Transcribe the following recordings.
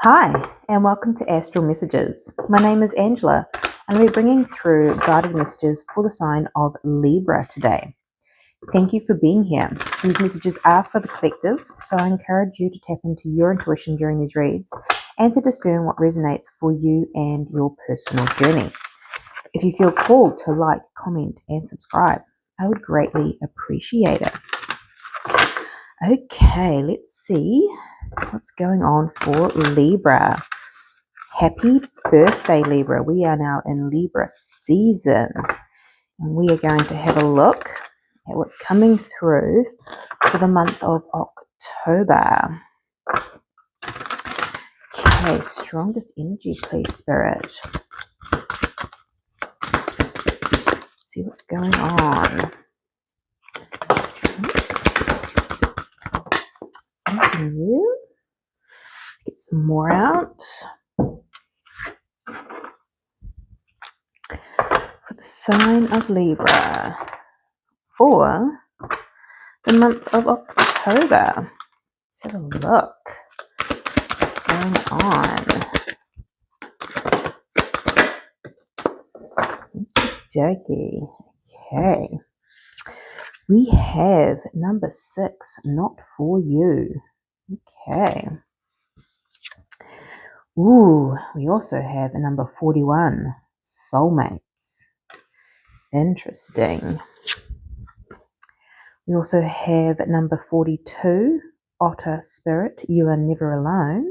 Hi, and welcome to Astral Messages. My name is Angela, and I'll be bringing through guided messages for the sign of Libra today. Thank you for being here. These messages are for the collective, so I encourage you to tap into your intuition during these reads and to discern what resonates for you and your personal journey. If you feel called to like, comment, and subscribe, I would greatly appreciate it. Okay, let's see what's going on for Libra. Happy birthday, Libra. We are now in Libra season, and we are going to have a look at what's coming through for the month of October. Okay, strongest energy, please, Spirit. Let's see what's going on. Thank you. Let's get some more out. For the sign of Libra for the month of October. Let's have a look. What's going on? Okey-dokey. Okay. We have number 6, not for you. Okay. Ooh, we also have a number 41, soulmates. Interesting. We also have number 42, otter spirit, you are never alone.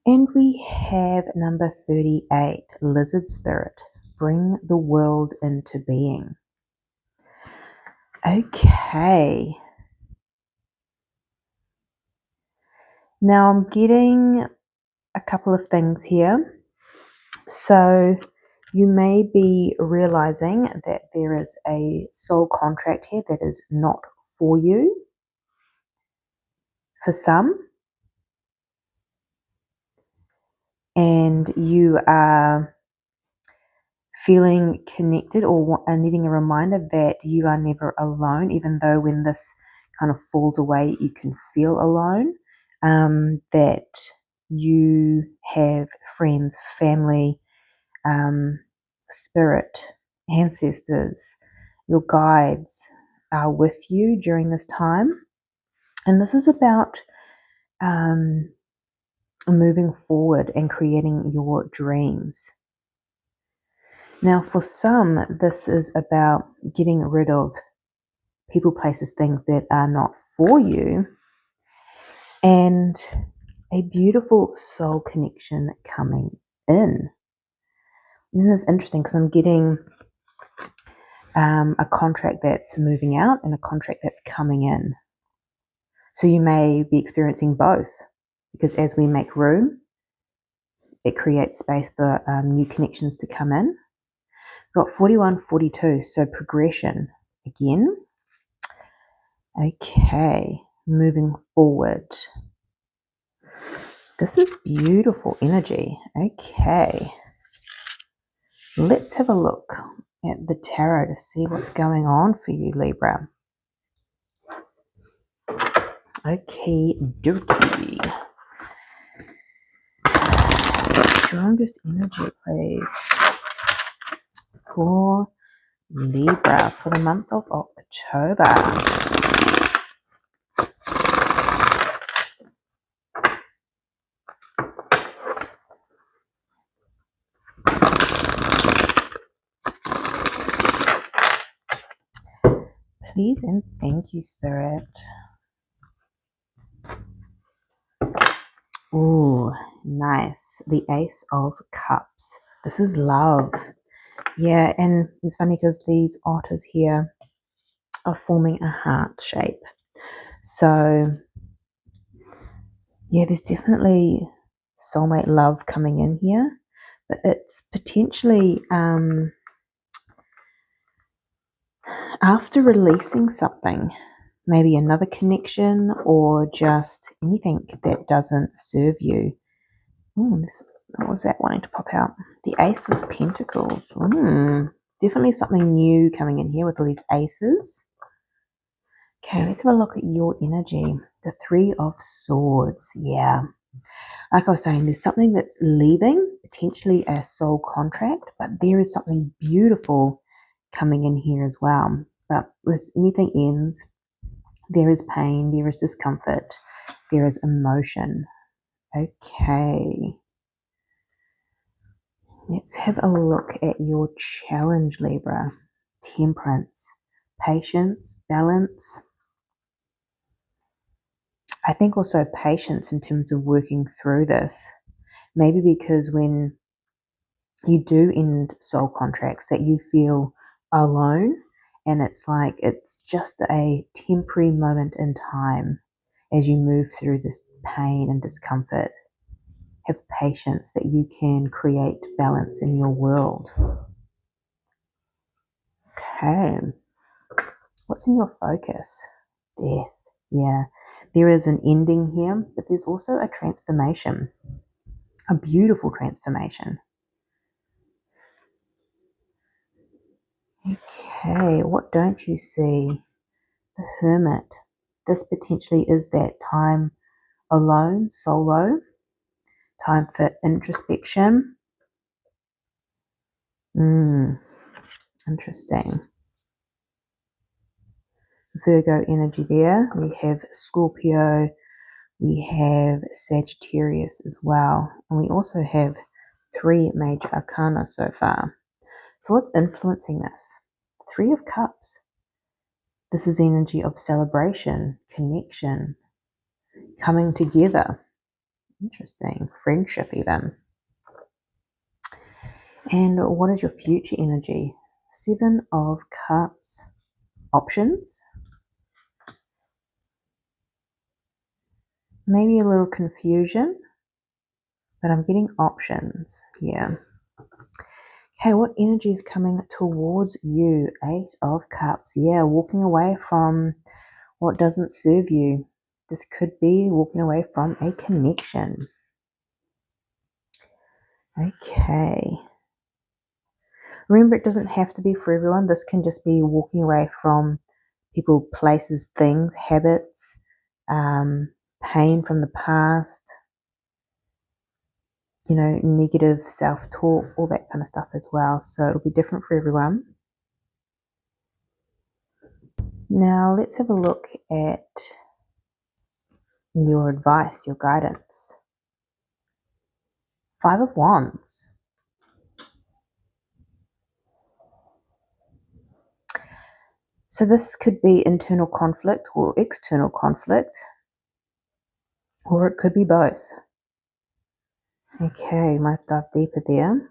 And we have number 38, lizard spirit, bring the world into being. Okay. Now I'm getting a couple of things here. So you may be realizing that there is a soul contract here that is not for you. For some. And you are feeling connected or are needing a reminder that you are never alone, even though when this kind of falls away, you can feel alone, that you have friends, family, spirit, ancestors, your guides are with you during this time. And this is about moving forward and creating your dreams. Now, for some, this is about getting rid of people, places, things that are not for you, and a beautiful soul connection coming in. Isn't this interesting? Because I'm getting a contract that's moving out and a contract that's coming in. So you may be experiencing both, because as we make room, it creates space for new connections to come in. We've got 41, 42, so progression again. Okay, moving forward. This is beautiful energy. Okay, let's have a look at the tarot to see what's going on for you, Libra. Okay, dokey. Strongest energy, please, for Libra for the month of October. Please and thank you, Spirit. Ooh, nice. The Ace of Cups. This is love. Yeah, and it's funny because these otters here are forming a heart shape. So, yeah, there's definitely soulmate love coming in here, but it's potentially after releasing something, maybe another connection or just anything that doesn't serve you. What was that wanting to pop out? The Ace of Pentacles. Definitely something new coming in here with all these aces. Okay, let's have a look at your energy. The Three of Swords. Yeah. Like I was saying, there's something that's leaving, potentially a soul contract, but there is something beautiful coming in here as well. But with anything ends, there is pain, there is discomfort, there is emotion. Okay. Let's have a look at your challenge, Libra. Temperance, patience, balance. I think also patience in terms of working through this. Maybe because when you do end soul contracts that you feel alone, and it's like it's just a temporary moment in time as you move through this pain and discomfort. Have patience that you can create balance in your world. Okay. What's in your focus? Death. Yeah. There is an ending here, but there's also a transformation, a beautiful transformation. Okay. What don't you see? The Hermit. This potentially is that time alone, solo, time for introspection. Interesting. Virgo energy there. We have Scorpio, we have Sagittarius as well, and we also have 3 major arcana so far. So what's influencing this? 3 of Cups. This is energy of celebration, connection, coming together. Interesting. Friendship even. And what is your future energy? 7 of Cups. Options. Maybe a little confusion, but I'm getting options here. Okay, what energy is coming towards you? 8 of Cups. Yeah, walking away from what doesn't serve you. This could be walking away from a connection. Okay. Remember, it doesn't have to be for everyone. This can just be walking away from people, places, things, habits, pain from the past, negative self-talk, all that kind of stuff as well. So it'll be different for everyone. Now let's have a look at your advice, your guidance. 5 of Wands. So this could be internal conflict or external conflict, or it could be both. Okay, might dive deeper there.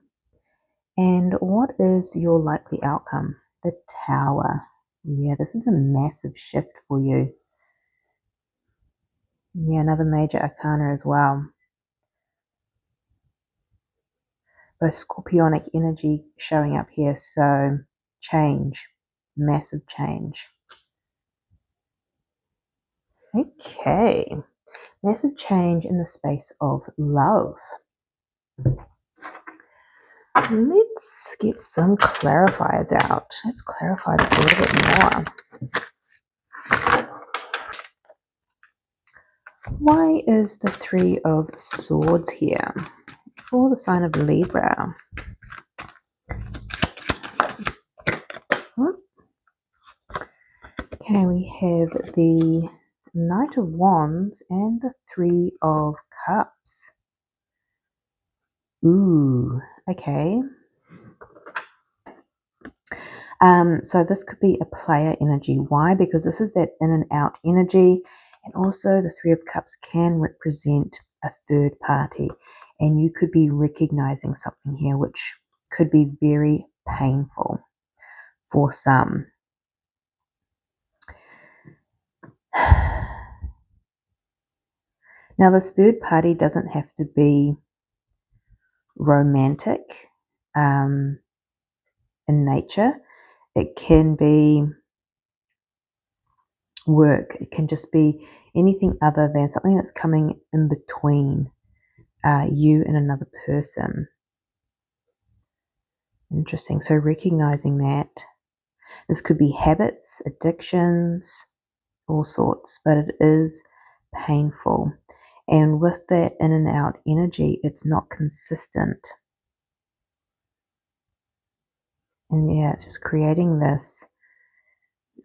And what is your likely outcome? The Tower. Yeah, this is a massive shift for you. Yeah, another major arcana as well. Both scorpionic energy showing up here, so change, massive change. Okay, massive change in the space of love. Let's get some clarifiers out. Let's clarify this a little bit more. Why is the 3 of Swords here for the sign of Libra? Okay, we have the Knight of Wands and the 3 of Cups. Ooh, okay. So this could be a player energy. Why? Because this is that in and out energy, and also the 3 of Cups can represent a third party, and you could be recognizing something here which could be very painful for some. Now, this third party doesn't have to be romantic in nature. It can be work. It can just be anything other than something that's coming in between you and another person. Interesting. So recognizing that. This could be habits, addictions, all sorts, but it is painful. And with that in and out energy, it's not consistent. And yeah, it's just creating this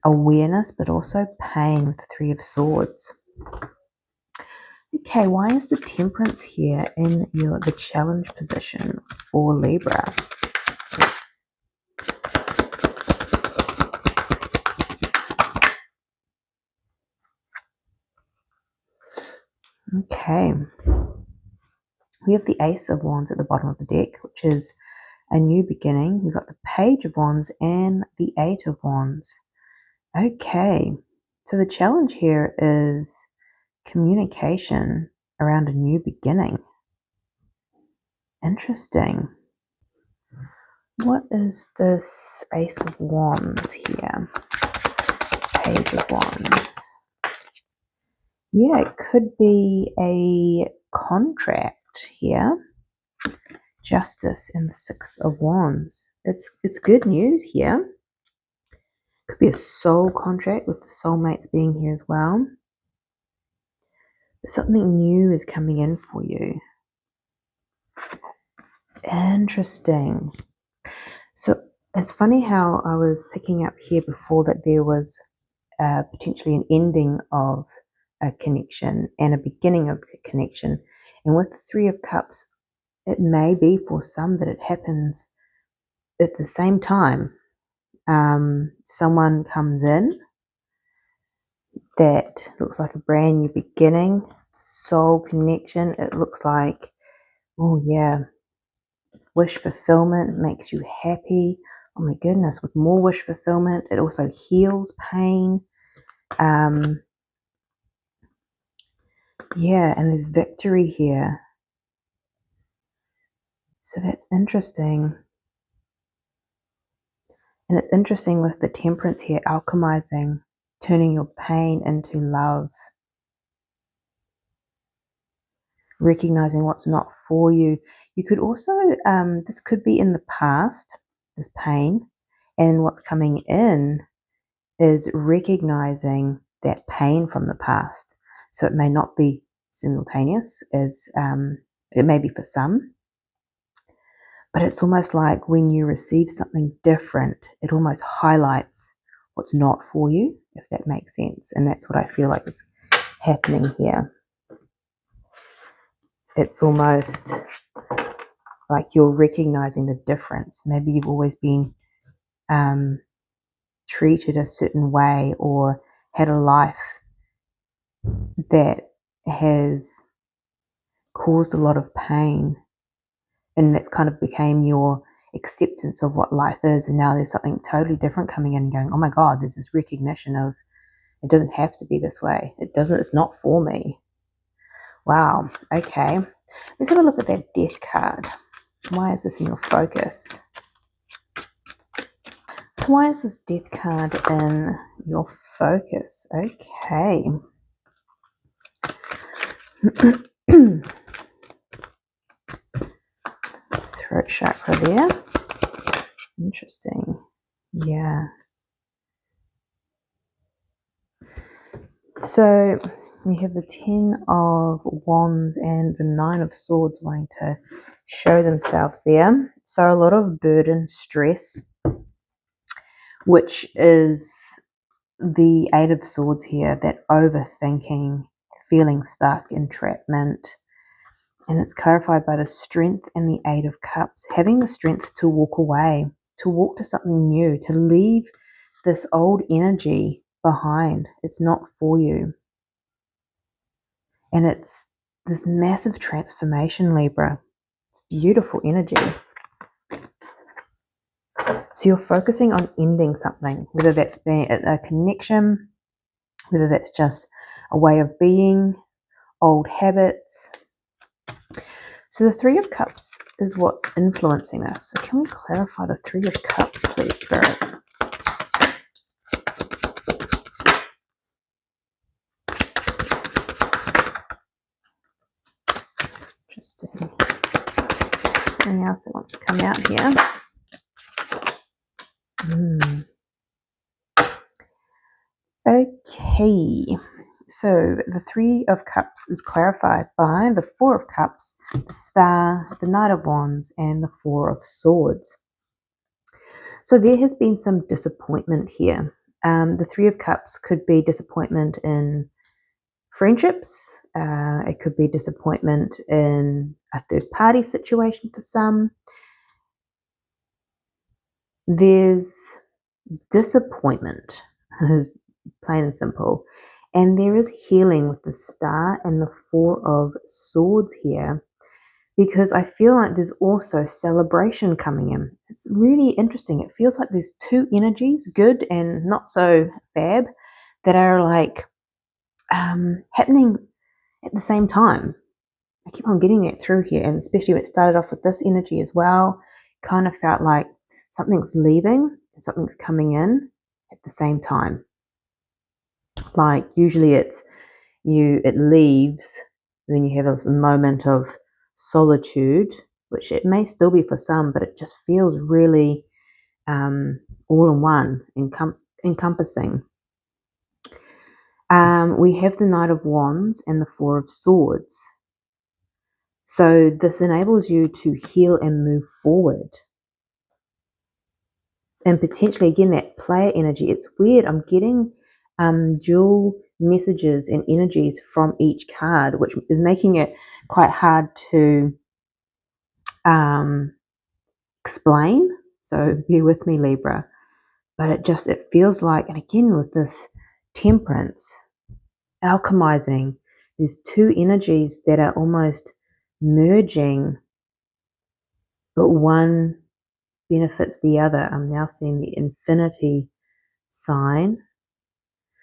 awareness, but also pain with the Three of Swords. Okay, why is the Temperance here in the challenge position for Libra? Okay, we have the Ace of Wands at the bottom of the deck, which is a new beginning. We've got the Page of Wands and the Eight of Wands. Okay, so the challenge here is communication around a new beginning. Interesting. What is this Ace of Wands here? Page of Wands. Yeah, it could be a contract here. Justice and the Six of Wands. It's good news here. Could be a soul contract with the soulmates being here as well. But something new is coming in for you. Interesting. So it's funny how I was picking up here before that there was potentially an ending of a connection and a beginning of a connection. And with the Three of Cups, it may be for some that it happens at the same time. Someone comes in that looks like a brand new beginning, soul connection. It looks like, oh yeah, wish fulfillment makes you happy. Oh my goodness, with more wish fulfillment, it also heals pain. Yeah, and there's victory here. So that's interesting. And it's interesting with the Temperance here, alchemizing, turning your pain into love, recognizing what's not for you. You could also, this could be in the past, this pain, and what's coming in is recognizing that pain from the past. So it may not be simultaneous as it may be for some, but it's almost like when you receive something different, it almost highlights what's not for you, if that makes sense. And that's what I feel like is happening here. It's almost like you're recognizing the difference. Maybe you've always been treated a certain way or had a life that has caused a lot of pain, and that kind of became your acceptance of what life is. And now there's something totally different coming in and going, oh my God, there's this recognition of it doesn't have to be this way. It's not for me. Wow. Okay. Let's have a look at that Death card. Why is this in your focus? So why is this Death card in your focus? Okay. Throat chakra there. Interesting. Yeah. So we have the Ten of Wands and the Nine of Swords wanting to show themselves there. So a lot of burden, stress, which is the Eight of Swords here, that overthinking, feeling stuck, entrapment. And it's clarified by the Strength and the Eight of Cups, having the strength to walk away, to walk to something new, to leave this old energy behind. It's not for you. And it's this massive transformation, Libra. It's beautiful energy. So you're focusing on ending something, whether that's been a connection, whether that's just a way of being, old habits. So the Three of Cups is what's influencing this. So can we clarify the Three of Cups, please, Spirit? Interesting. Something else that wants to come out here. Okay, so the Three of Cups is clarified by the Four of Cups, the Star, the Knight of Wands, and the Four of Swords. So there has been some disappointment here. The Three of Cups could be disappointment in friendships. It could be disappointment in a third party situation for some. There's disappointment, is plain and simple. And there is healing with the Star and the Four of Swords here, because I feel like there's also celebration coming in. It's really interesting. It feels like there's two energies, good and not so fab, that are like happening at the same time. I keep on getting that through here, and especially when it started off with this energy as well, kind of felt like something's leaving and something's coming in at the same time. Like usually it leaves, and then you have this moment of solitude, which it may still be for some, but it just feels really all in one, encompassing. We have the Knight of Wands and the Four of Swords. So this enables you to heal and move forward. And potentially, again, that player energy. It's weird. I'm getting dual messages and energies from each card, which is making it quite hard to explain. So bear with me, Libra. But it feels like, and again with this Temperance, alchemizing, there's two energies that are almost merging, but one benefits the other. I'm now seeing the Infinity sign,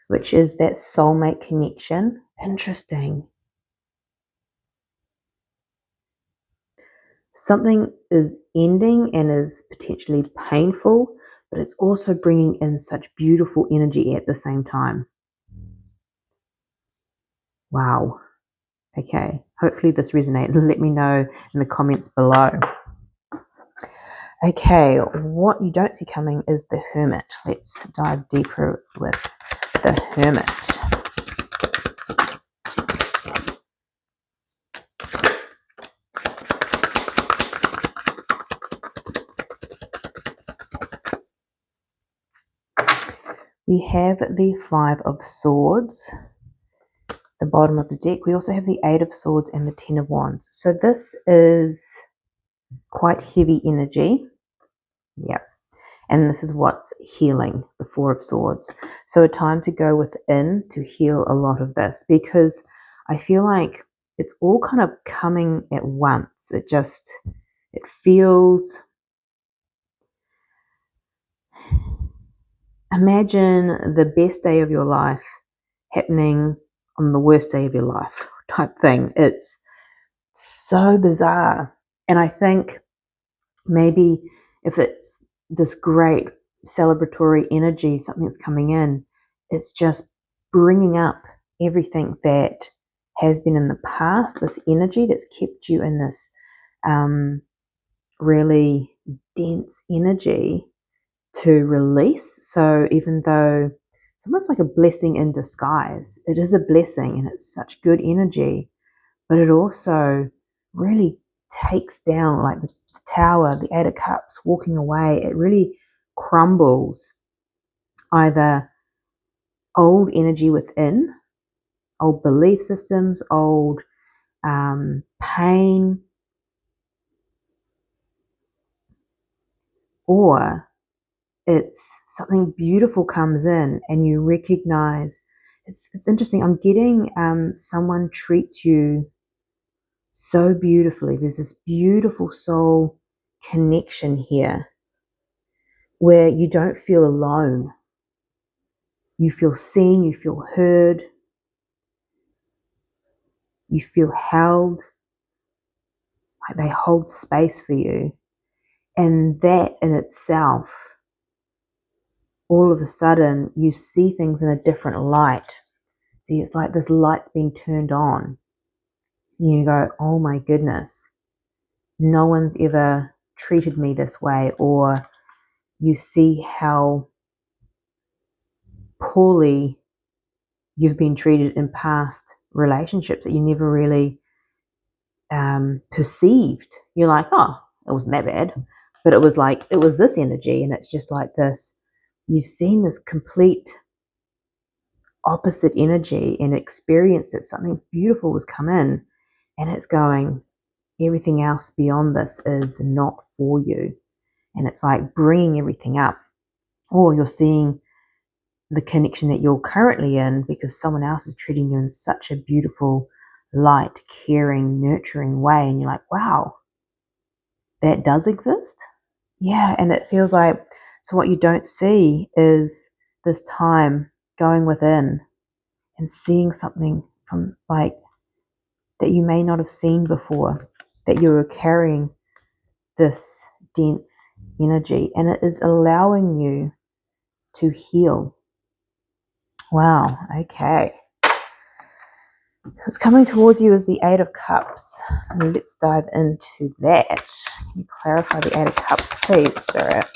which is that soulmate connection. Interesting. Something is ending and is potentially painful, but it's also bringing in such beautiful energy at the same time. Wow. Okay, hopefully this resonates. Let me know in the comments below. Okay, what you don't see coming is the Hermit. Let's dive deeper with the Hermit. We have the Five of Swords, the bottom of the deck. We also have the Eight of Swords and the Ten of Wands. So this is quite heavy energy. Yep. And this is what's healing, the Four of Swords. So a time to go within to heal a lot of this, because I feel like it's all kind of coming at once. It feels, imagine the best day of your life happening on the worst day of your life type thing. It's so bizarre. And I think maybe if it's this great celebratory energy, something's coming in, it's just bringing up everything that has been in the past, this energy that's kept you in this really dense energy to release. So even though it's almost like a blessing in disguise, it is a blessing and it's such good energy, but it also really takes down, like the Tower, the Eight of Cups, walking away. It really crumbles either old energy within, old belief systems, old pain, or it's something beautiful comes in and you recognize. It's interesting. I'm getting someone treats you so beautifully. There's this beautiful soul connection here where you don't feel alone. You feel seen, you feel heard, you feel held, like they hold space for you. And that in itself, all of a sudden, you see things in a different light. See, it's like this light's been turned on. You go, oh my goodness, no one's ever treated me this way. Or you see how poorly you've been treated in past relationships that you never really perceived. You're like, oh, it wasn't that bad. But it was like, it was this energy, and it's just like this. You've seen this complete opposite energy and experienced that something beautiful has come in, and it's going, everything else beyond this is not for you. And it's like bringing everything up. Or you're seeing the connection that you're currently in because someone else is treating you in such a beautiful, light, caring, nurturing way. And you're like, wow, that does exist. Yeah. And it feels like, so what you don't see is this time going within and seeing something from like that you may not have seen before, that you were carrying this dense energy, and it is allowing you to heal. Wow, okay. What's coming towards you is the Eight of Cups. Let's dive into that. Can you clarify the Eight of Cups, please, Spirit?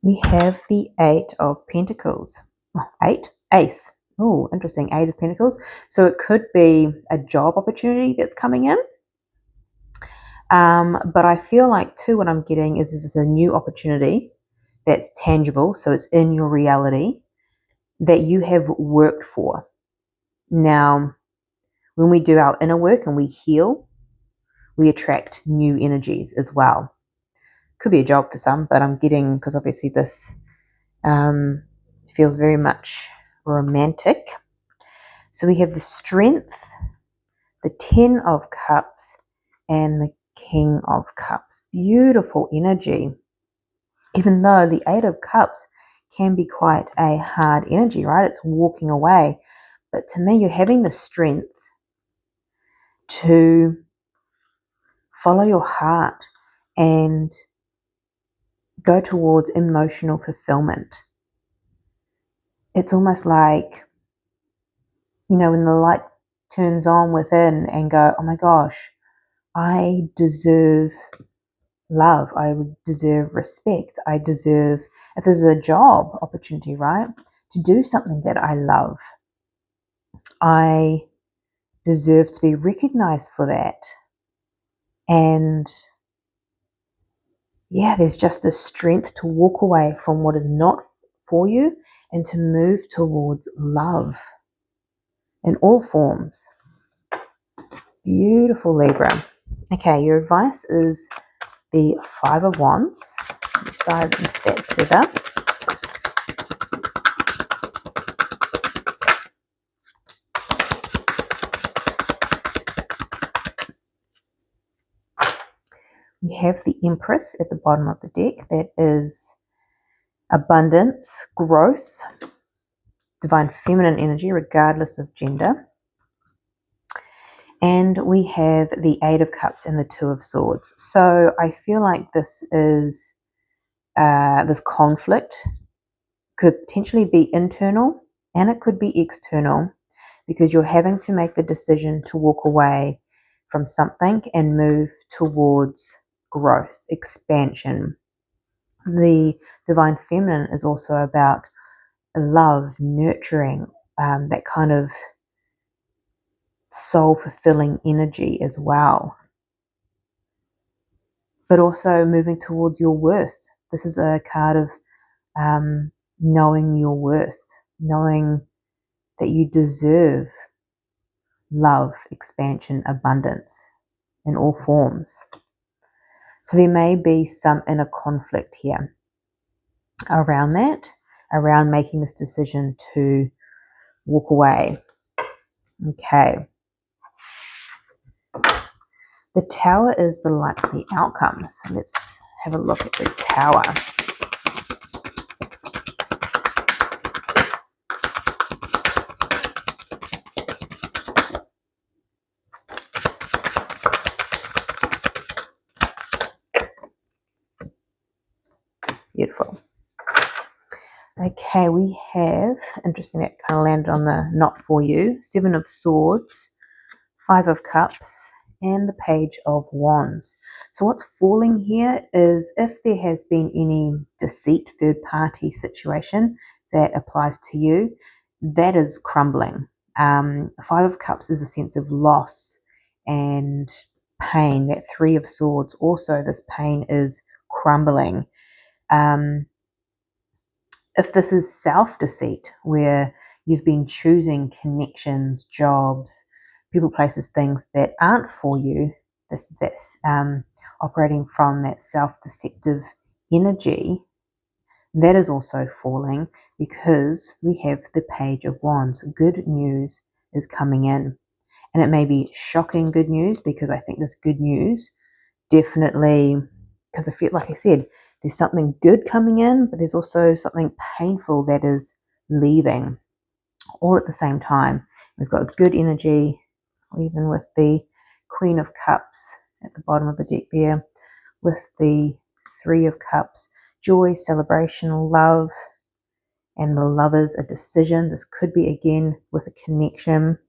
We have the Eight of Pentacles. Oh, eight? Ace. Oh, interesting. Eight of Pentacles. So it could be a job opportunity that's coming in. But I feel like, too, what I'm getting is this is a new opportunity that's tangible. So it's in your reality that you have worked for. Now, when we do our inner work and we heal, we attract new energies as well. Could be a job for some, but I'm getting, because obviously this feels very much romantic. So we have the Strength, the Ten of Cups, and the King of Cups. Beautiful energy. Even though the Eight of Cups can be quite a hard energy, right? It's walking away. But to me, you're having the strength to follow your heart and go towards emotional fulfillment. It's almost like, you know, when the light turns on within and go, oh my gosh, I deserve love. I deserve respect. I deserve, if this is a job opportunity, right, to do something that I love. I deserve to be recognized for that. And yeah, there's just this strength to walk away from what is not for you and to move towards love in all forms. Beautiful, Libra. Okay, your advice is the Five of Wands. So let's dive into that further. We have the Empress at the bottom of the deck. That is abundance, growth, divine feminine energy, regardless of gender. And we have the Eight of Cups and the Two of Swords. So I feel like this is this conflict could potentially be internal and it could be external, because you're having to make the decision to walk away from something and move towards growth, expansion. The divine feminine is also about love, nurturing, that kind of soul-fulfilling energy as well. But also moving towards your worth. This is a card of knowing your worth, knowing that you deserve love, expansion, abundance in all forms. So there may be some inner conflict here around that, around making this decision to walk away. Okay. The Tower is the likely outcome. So let's have a look at the Tower. Beautiful. Okay, we have, interesting, that kind of landed on the not for you, Seven of Swords, Five of Cups, and the Page of Wands. So what's falling here is if there has been any deceit, third party situation that applies to you, that is crumbling. Five of Cups is a sense of loss and pain. That Three of Swords, also this pain is crumbling. If this is self-deceit, where you've been choosing connections, jobs, people, places, things that aren't for you, this is that operating from that self-deceptive energy, that is also falling because we have the Page of Wands. Good news is coming in. And it may be shocking good news, because I think this good news definitely, because I feel like I said, there's something good coming in, but there's also something painful that is leaving all at the same time. We've got good energy, even with the Queen of Cups at the bottom of the deck there, with the Three of Cups, joy, celebration, love, and the Lovers, a decision. This could be again with a connection,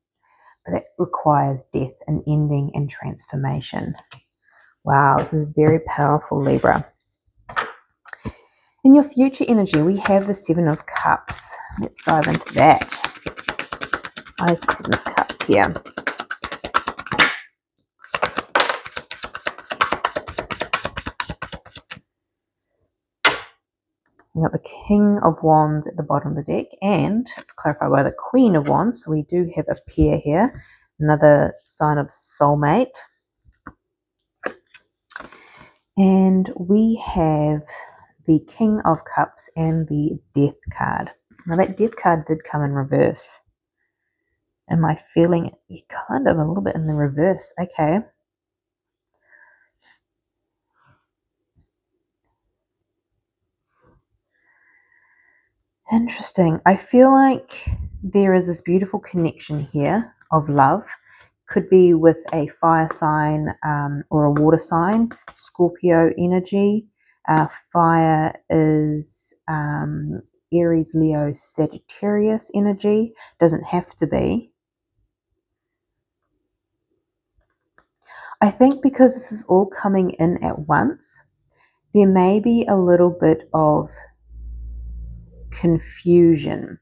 but that requires death and ending and transformation. Wow, this is very powerful, Libra. In your future energy, we have the Seven of Cups. Let's dive into that. Why is the Seven of Cups here? You got the King of Wands at the bottom of the deck, and let's clarify why the Queen of Wands. So we do have a pair here, another sign of soulmate. And we have the King of Cups and the Death card. Now that Death card did come in reverse. Am I feeling it kind of a little bit in the reverse? Okay. Interesting. I feel like there is this beautiful connection here of love. Could be with a fire sign or a water sign, Scorpio energy. Fire is Aries, Leo, Sagittarius energy. Doesn't have to be. I think because this is all coming in at once, there may be a little bit of confusion.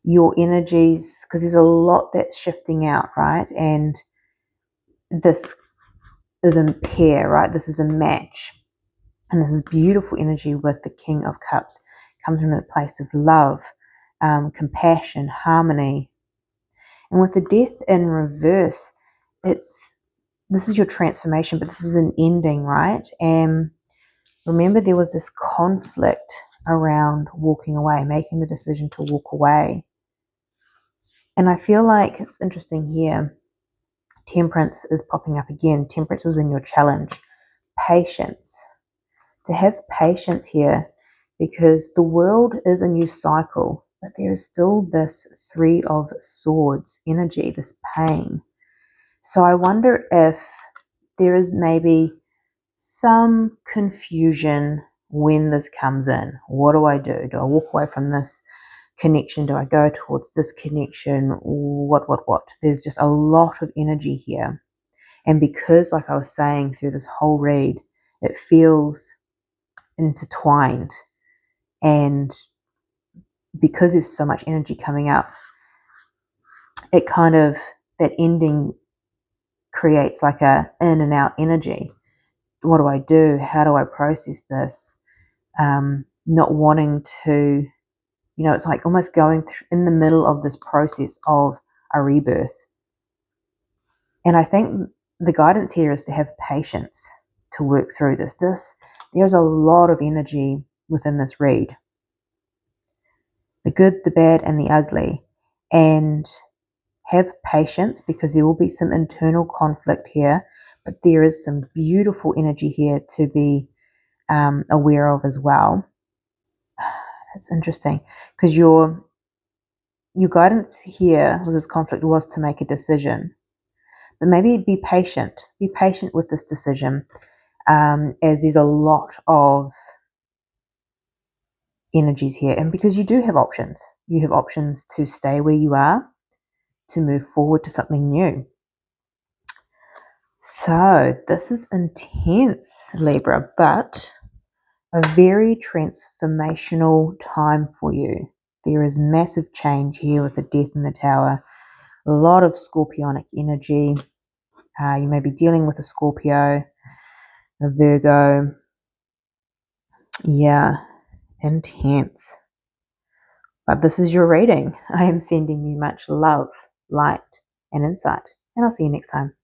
Your energies, because there's a lot that's shifting out, right? And this is a pair, right? This is a match. And this is beautiful energy with the King of Cups. Comes from a place of love, compassion, harmony. And with the Death in reverse, this is your transformation, but this is an ending, right? And remember, there was this conflict around walking away, making the decision to walk away. And I feel like it's interesting here. Temperance is popping up again. Temperance was in your challenge. Patience. To have patience here, because the world is a new cycle, but there is still this Three of Swords energy, this pain. So I wonder if there is maybe some confusion when this comes in. What do I do? Do I walk away from this connection? Do I go towards this connection? What? There's just a lot of energy here. And because, like I was saying through this whole read, it feels intertwined. And because there's so much energy coming up, it kind of, that ending creates like a in and out energy. What do I do? How do I process this? Not wanting to, it's like almost going in the middle of this process of a rebirth. And I think the guidance here is to have patience to work through this. There's a lot of energy within this read. The good, the bad, and the ugly. And have patience, because there will be some internal conflict here, but there is some beautiful energy here to be aware of as well. It's interesting because your guidance here with this conflict was to make a decision, but maybe be patient. Be patient with this decision, as there's a lot of energies here, and because you do have options. You have options to stay where you are, to move forward to something new. So this is intense, Libra, but a very transformational time for you. There is massive change here with the Death in the Tower. A lot of Scorpionic energy. You may be dealing with a Scorpio, a Virgo. Yeah, intense. But this is your reading. I am sending you much love, light, and insight. And I'll see you next time.